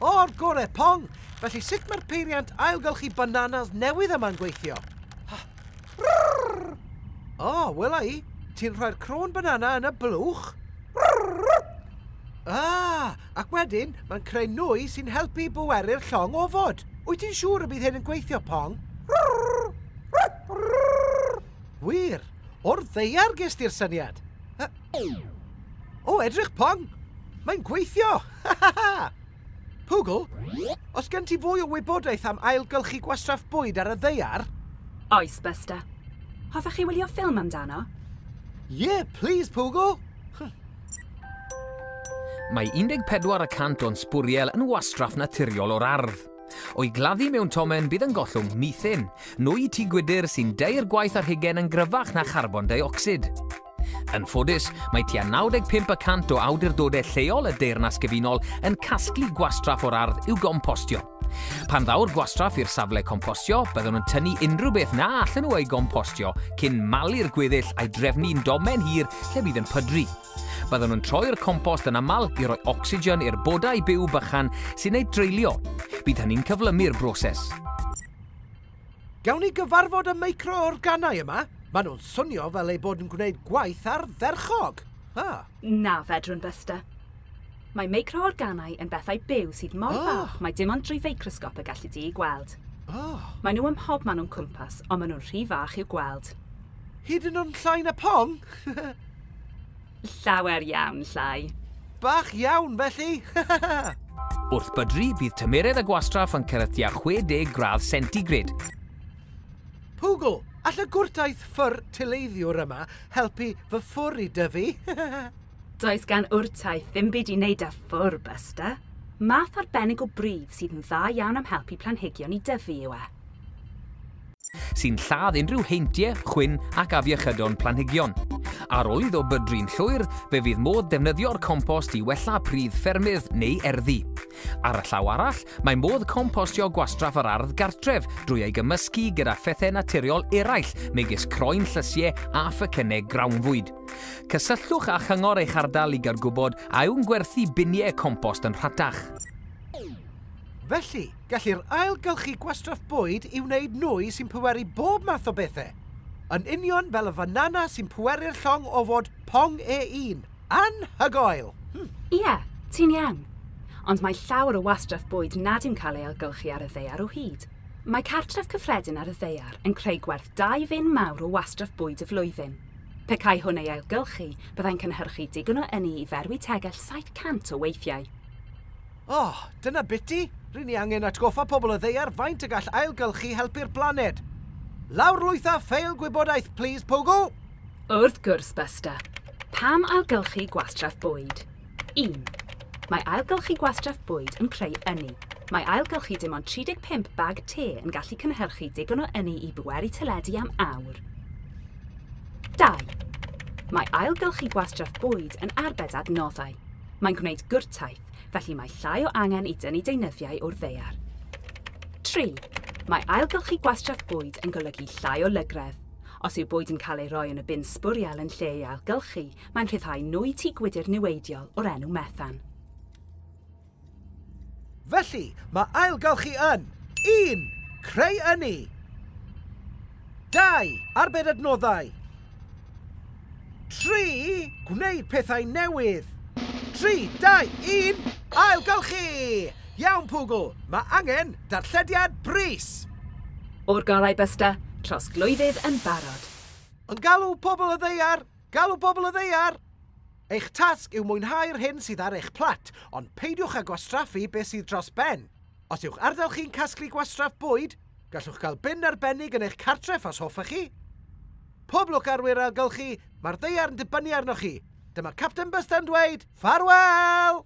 O'r gorau, Pong. Felly sut mae'r peiriant ailgylchu bananas newydd yma'n gweithio? Wela i. Ti'n rhoi'r crôn banana yn y blwch. Ac wedyn, mae'n creu nwy sy'n helpu bweru'r llong ofod. Wyt ti'n siŵr y bydd hyn yn gweithio, Pong? Wir, o'r ddeiar ges ti'r syniad. Edrych, Pong. Mae'n gweithio. Pwgl, os gen ti fwy o wybodaeth am ailgylchu gwastraff bwyd ar y ddeiar? Oes, Busta. Hoffech chi wylio ffilm amdano? Please, Pwgl. Mae 14% o'n sbwriel yn wastraff naturiol o'r ardd. O'i gladdu mewn tomen bydd yn gollwng methyn, nwy tŷ gwydyr sy'n deu'r gwaith ar hugen yn gryfach na charbon dioxid. Yn ffodus, mae tua 95% o awdurdodau lleol y deyrnas gyfunol yn casglu gwastraff o'r ardd i'w gompostio. Pan ddaw'r gwastraff i'r safle compostio, byddwn nhw'n tynnu unrhyw beth na allan nhw ei gompostio cyn malu'r gweddill a'i drefnu'n domen hir lle bydd yn pydru. Byddwn nhw'n troi'r compost yn aml i roi ocsigen i'r bodau byw bychan sy'n ei dreulio. Bydd hynny'n cyflymu'r broses. Gawn ni gyfarfod y micro-organau yma? Maen nhw'n swnio fel ei bod yn gwneud gwaith ardderchog. Na, fedrwn, Busta. Mae micro-organau yn bethau byw sydd mor fach mae dim ond drwy feicrosgop y gallu di i gweld. Mae nhw ym mhob man o'n cwmpas, ond maen nhw'n rhy fach i'w gweld. Hyd yn nhw'n llai na Pong? Llawer iawn llai. Bach iawn, felly. Wrth bydru, bydd tymeredd y gwastraff yn cyrraedd tua 60 gradd centigrade. Pwgl, all y gwrtaeth ffyr tileiddiwr yma helpu fy ffwr i dyfu? Does gan wrtaeth ddim byd i wneud â ffwr, Busta. Math arbennig o bridd sydd yn dda iawn am helpu planhigion i dyfu yw e. Sy'n lladd unrhyw heintiau, chwyn ac afiechydon planhigion. Ar ôl iddo bydru'n llwyr, fe fydd modd defnyddio'r compost i wella pridd ffermydd neu erddi. Ar y llaw arall, mae modd compostio gwastraff yr ardd gartref drwy ei gymysgu gyda phethau naturiol eraill megis croen llysiau a phecynau grawnfwyd. Cysylltwch a chyngor eich ardal i gael gwybod a yw'n gwerthu biniau compost yn rhatach. Felly, gallu'r ailgylchu gwastraff bwyd i wneud nwy sy'n pweru bob math o bethau. Yn union fel y banana sy'n pweru'r llong ofod Pong E1. Anhygoel! Ie, ti'n iawn. Ond mae llawer o wastraff bwyd nad yw'n cael ei ailgylchu ar y ddeiar o hyd. Mae cartref cyffredin ar y ddeiar yn creu gwerth 2 fin mawr o wastraff bwyd y flwyddyn. Pe cael hwn ei ailgylchu, byddai'n cynhyrchu digon o ynni i ferwi tegell 700 o weithiau. Dyna biti. Rydyn ni angen atgoffa pobl y ddeiar faint y gall ailgylchu helpu'r blaned. Lawr lwytha ffeil gwybodaeth, please, Pwgl. Wrth gwrs, Busta. Pam ailgylchu gwastraff bwyd? 1. Mae ailgylchu gwastraff bwyd yn creu ynni. Mae ailgylchu dim ond 35 bag te yn gallu cynhyrchu digon o ynni i bweru teledu am awr. 2. Mae ailgylchu gwastraff bwyd yn arbed adnoddau. Mae'n gwneud gwrtaeth, felly mae llai o angen i dynnu deunyddiau o'r ddeiar. 3. Mae ailgylchu gwastraff bwyd yn golygu llai o lygredd. Os yw bwyd yn cael ei roi yn y bin sbwriel yn lle ei ailgylchu, mae'n rhyddhau nwy tŷ gwydyr niweidiol o'r enw methan. Felly, mae ailgylchu yn 1. Creu ynni 2. Arbed adnoddau 3. Gwneud pethau newydd 3, 2, 1, ailgylchu! Iawn, Pwgl, mae angen darllediad bris. O'r gorau, Busta, trosglwyddydd yn barod. Yn galw pobl y ddeiar, galw pobl y ddeiar. Eich tasg yw mwynhau'r hyn sydd ar eich plat, ond peidiwch â gwastraffu beth sydd dros ben. Os yw'ch ardal chi'n casglu gwastraff bwyd, gallwch gael bin arbennig yn eich cartref os hoffech chi. Poblwch arwyr ailgylchu, mae'r ddeiar yn dibynnu arnoch chi. Dyma Captain Busta yn dweud, ffarwel!